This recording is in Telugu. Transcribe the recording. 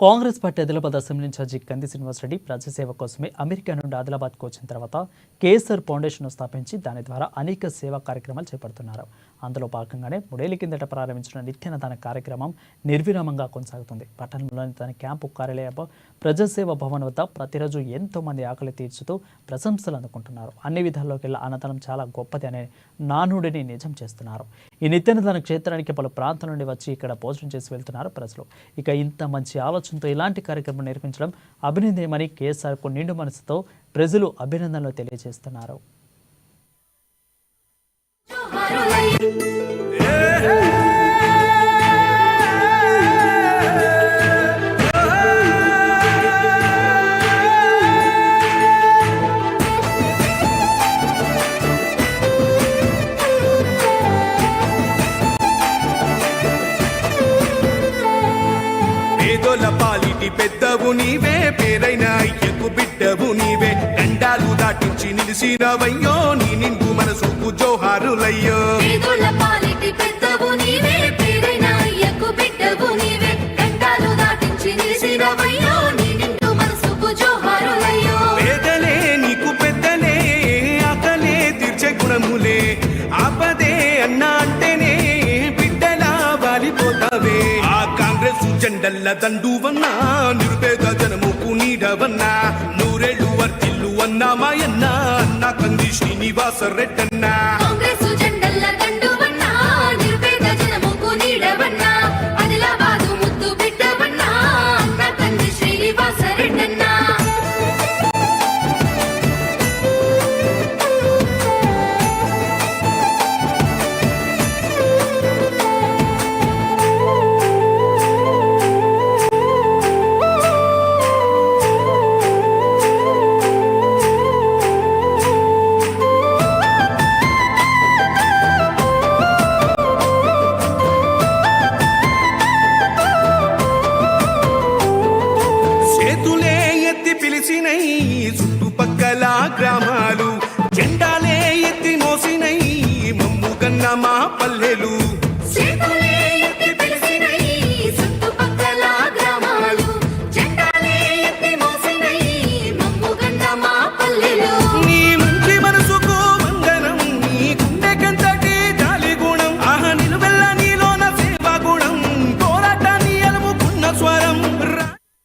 Congress party Adilabad assembly incharge Kandi Srinivasa Reddy ప్రజాసేవ కోసమే అమెరికా నుండి ఆదిలాబాద్కు వచ్చిన తర్వాత కేఎస్ఆర్ ఫౌండేషన్ స్థాపించి దాని ద్వారా అనేక సేవా కార్యక్రమాలు చేపడుతున్నారు. అందులో భాగంగానే 3 ఏళ్ల కిందట ప్రారంభించిన నిత్యాన్నదాన కార్యక్రమం నిర్విరామంగా కొనసాగుతుంది. పట్టణంలోని తన క్యాంపు కార్యాలయ ప్రజాసేవ భవన్ వద్ద ప్రతిరోజు ఎంతో మంది ఆకలి తీర్చుతూ ప్రశంసలు అందుకుంటున్నారు. అన్ని విధాల్లోకెల్లా అన్నదానం చాలా గొప్పది అనే నానుడిని నిజం చేస్తున్నారు. ఈ నిత్యాన్నదాన క్షేత్రానికి పలు ప్రాంతాల నుండి వచ్చి ఇక్కడ భోజనం చేసి వెళ్తున్నారు ప్రజలు. ఇక ఇంత మంచి ఆలోచనతో ఇలాంటి కార్యక్రమం నిర్వహించడం అభినందనీయమని కేఎస్ఆర్కు నిండు మనసుతో ప్రజలు అభినందనలు తెలియజేస్తున్నారు. పాలిటి పెద్దవు నీవే, పేరైన అయ్యకు బిడ్డవు నీవే, గండాలు దాటించి నిలిసినవయ్యో, నీ నిండు మనసుకు జోహారులయ్యో. పాలిటి పెద్దవు నీవే, పేరైన అయ్యకు బిడ్డవు నీవే, గండాలు దాటించి నిలిసినవయ్యో, నీ నిండు మనసుకు జోహారులయ్యో. పేదలే నీకు పెద్దలే, ఆకలే తీర్చే గుణములే, ఆపదే అన్నా అంటేనే బిడ్డలా వాలిపోతావే. ఆ కాంగ్రెస్ జెండల్ల దండువన్నా, నిరుపేద జనముకు నీడవన్నా, నూరేళ్లు వర్తిల్లు అన్నా మాయన్నా, అన్నా కంది శ్రీనివాస రెడ్డన్నా. కాంగ్రెస్ జెండల్ల దండువన్నా, నిరుపేద జనముకు నీడవన్నా, ఆదిలాబాదు ముద్దు బిడ్డవన్నా, అన్నా కంది శ్రీనివాస రెడ్డన్నా. చుట్టుపక్కల గ్రామాలు జెండాలే ఎత్తి మోసినై, మమ్ముగన్న మా పల్లె